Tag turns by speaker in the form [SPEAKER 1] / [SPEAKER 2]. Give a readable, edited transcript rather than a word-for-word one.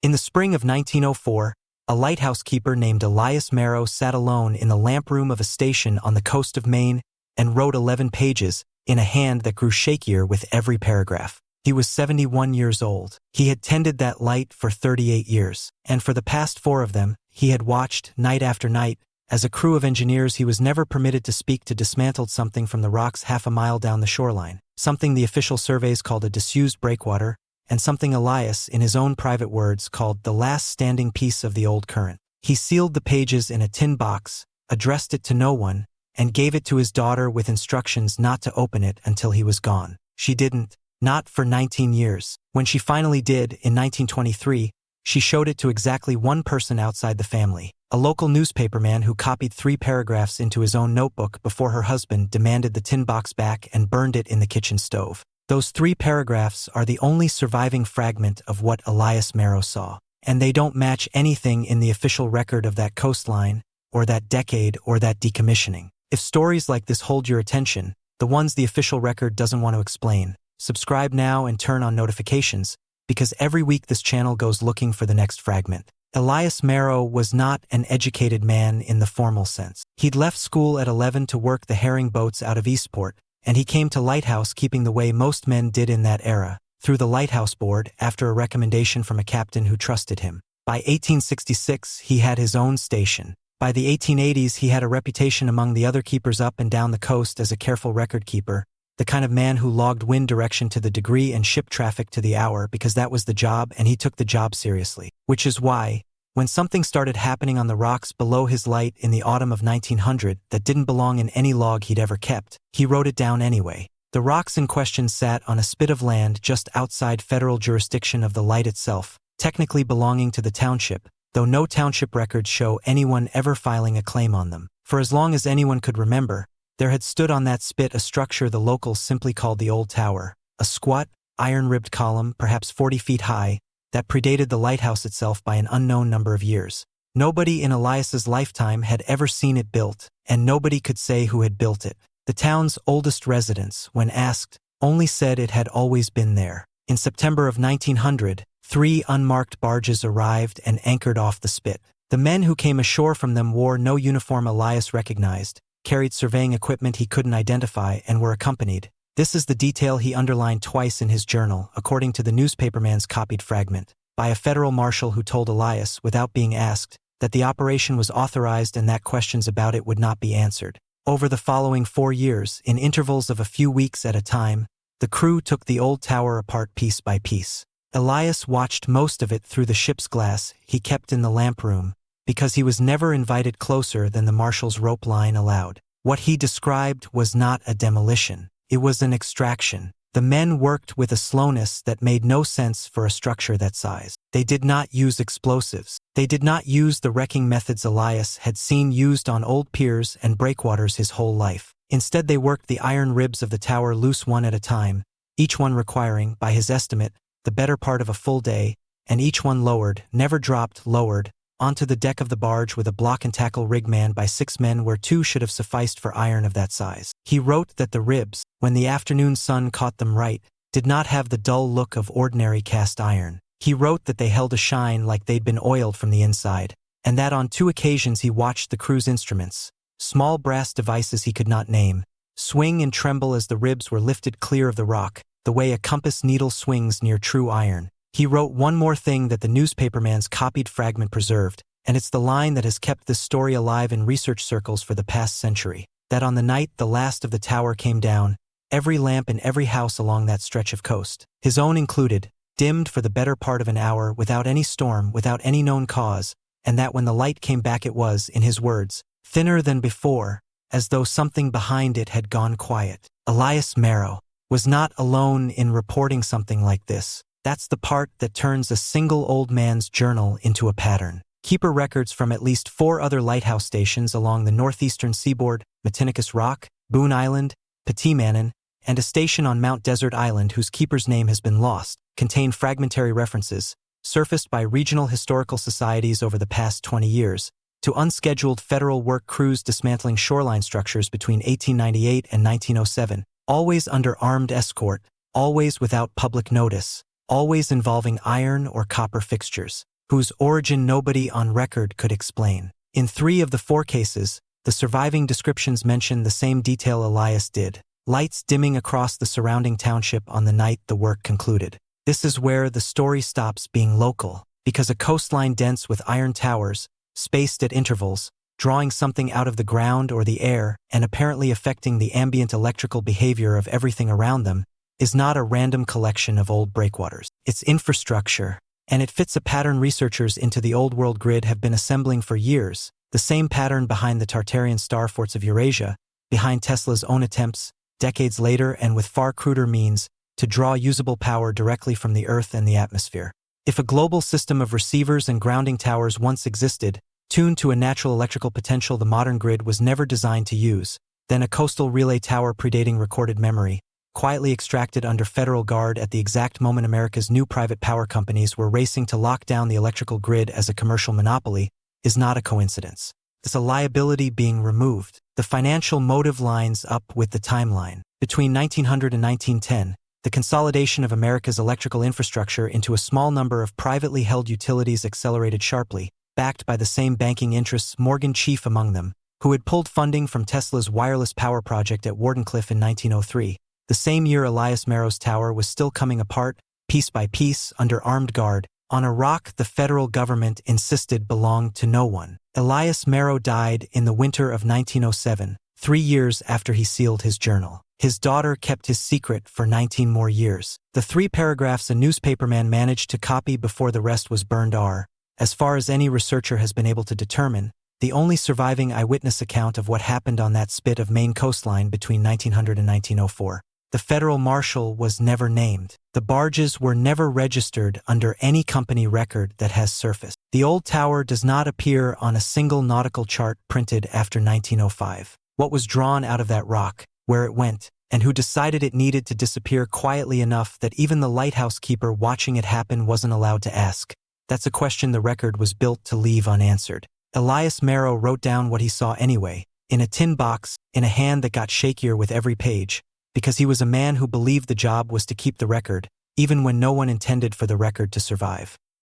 [SPEAKER 1] In the spring of 1904, a lighthouse keeper named Elias Marrow sat alone in the lamp room of a station on the coast of Maine and wrote 11 pages in a hand that grew shakier with every paragraph. He was 71 years old. He had tended that light for 38 years, and for the past 4 of them, he had watched, night after night, as a crew of engineers he was never permitted to speak to dismantled something from the rocks half a mile down the shoreline, something the official surveys called a disused breakwater, and something Elias, in his own private words, called the last standing piece of the old current. He sealed the pages in a tin box, addressed it to no one, and gave it to his daughter with instructions not to open it until he was gone. She didn't, not for 19 years. When she finally did, in 1923, she showed it to exactly one person outside the family, a local newspaperman who copied 3 paragraphs into his own notebook before her husband demanded the tin box back and burned it in the kitchen stove. Those 3 paragraphs are the only surviving fragment of what Elias Marrow saw, and they don't match anything in the official record of that coastline, or that decade, or that decommissioning. If stories like this hold your attention, the ones the official record doesn't want to explain, subscribe now and turn on notifications, because every week this channel goes looking for the next fragment. Elias Marrow was not an educated man in the formal sense. He'd left school at 11 to work the herring boats out of Eastport, and he came to Lighthouse keeping the way most men did in that era, through the Lighthouse Board after a recommendation from a captain who trusted him. By 1866, he had his own station. By the 1880s, he had a reputation among the other keepers up and down the coast as a careful record keeper, the kind of man who logged wind direction to the degree and ship traffic to the hour because that was the job and he took the job seriously. Which is why, when something started happening on the rocks below his light in the autumn of 1900 that didn't belong in any log he'd ever kept, he wrote it down anyway. The rocks in question sat on a spit of land just outside federal jurisdiction of the light itself, technically belonging to the township, though no township records show anyone ever filing a claim on them. For as long as anyone could remember, there had stood on that spit a structure the locals simply called the Old Tower, a squat, iron-ribbed column, perhaps 40 feet high, that predated the lighthouse itself by an unknown number of years. Nobody in Elias's lifetime had ever seen it built, and nobody could say who had built it. The town's oldest residents, when asked, only said it had always been there. In September of 1900, 3 unmarked barges arrived and anchored off the spit. The men who came ashore from them wore no uniform Elias recognized, carried surveying equipment he couldn't identify, and were accompanied. This is the detail he underlined twice in his journal, according to the newspaperman's copied fragment, by a federal marshal who told Elias, without being asked, that the operation was authorized and that questions about it would not be answered. Over the following 4 years, in intervals of a few weeks at a time, the crew took the old tower apart piece by piece. Elias watched most of it through the ship's glass he kept in the lamp room, because he was never invited closer than the marshal's rope line allowed. What he described was not a demolition. It was an extraction. The men worked with a slowness that made no sense for a structure that size. They did not use explosives. They did not use the wrecking methods Elias had seen used on old piers and breakwaters his whole life. Instead, they worked the iron ribs of the tower loose one at a time, each one requiring, by his estimate, the better part of a full day, and each one lowered, never dropped, lowered, onto the deck of the barge with a block and tackle rig manned by 6 men where 2 should have sufficed for iron of that size. He wrote that the ribs, when the afternoon sun caught them right, did not have the dull look of ordinary cast iron. He wrote that they held a shine like they'd been oiled from the inside, and that on 2 occasions he watched the crew's instruments, small brass devices he could not name, swing and tremble as the ribs were lifted clear of the rock, the way a compass needle swings near true iron. He wrote one more thing that the newspaperman's copied fragment preserved, and it's the line that has kept this story alive in research circles for the past century, that on the night the last of the tower came down, every lamp in every house along that stretch of coast, his own included, dimmed for the better part of an hour without any storm, without any known cause, and that when the light came back it was, in his words, thinner than before, as though something behind it had gone quiet. Elias Marrow was not alone in reporting something like this. That's the part that turns a single old man's journal into a pattern. Keeper records from at least 4 other lighthouse stations along the northeastern seaboard, Matinicus Rock, Boone Island, Petit Manin, and a station on Mount Desert Island whose keeper's name has been lost, contain fragmentary references, surfaced by regional historical societies over the past 20 years, to unscheduled federal work crews dismantling shoreline structures between 1898 and 1907, always under armed escort, always without public notice, always involving iron or copper fixtures, whose origin nobody on record could explain. In 3 of the 4 cases, the surviving descriptions mention the same detail Elias did: lights dimming across the surrounding township on the night the work concluded. This is where the story stops being local, because a coastline dense with iron towers, spaced at intervals, drawing something out of the ground or the air and apparently affecting the ambient electrical behavior of everything around them, is not a random collection of old breakwaters. It's infrastructure, and it fits a pattern researchers into the Old World grid have been assembling for years, the same pattern behind the Tartarian star forts of Eurasia, behind Tesla's own attempts, decades later and with far cruder means, to draw usable power directly from the Earth and the atmosphere. If a global system of receivers and grounding towers once existed, tuned to a natural electrical potential the modern grid was never designed to use, then a coastal relay tower predating recorded memory, quietly extracted under federal guard at the exact moment America's new private power companies were racing to lock down the electrical grid as a commercial monopoly, is not a coincidence. It's a liability being removed. The financial motive lines up with the timeline. Between 1900 and 1910, the consolidation of America's electrical infrastructure into a small number of privately held utilities accelerated sharply, backed by the same banking interests, Morgan chief among them, who had pulled funding from Tesla's wireless power project at Wardenclyffe in 1903. The same year Elias Marrow's tower was still coming apart, piece by piece, under armed guard, on a rock the federal government insisted belonged to no one. Elias Marrow died in the winter of 1907, 3 years after he sealed his journal. His daughter kept his secret for 19 more years. The 3 paragraphs a newspaperman managed to copy before the rest was burned are, as far as any researcher has been able to determine, the only surviving eyewitness account of what happened on that spit of Maine coastline between 1900 and 1904. The federal marshal was never named. The barges were never registered under any company record that has surfaced. The old tower does not appear on a single nautical chart printed after 1905. What was drawn out of that rock, where it went, and who decided it needed to disappear quietly enough that even the lighthouse keeper watching it happen wasn't allowed to ask? That's a question the record was built to leave unanswered. Elias Marrow wrote down what he saw anyway, in a tin box, in a hand that got shakier with every page, because he was a man who believed the job was to keep the record, even when no one intended for the record to survive.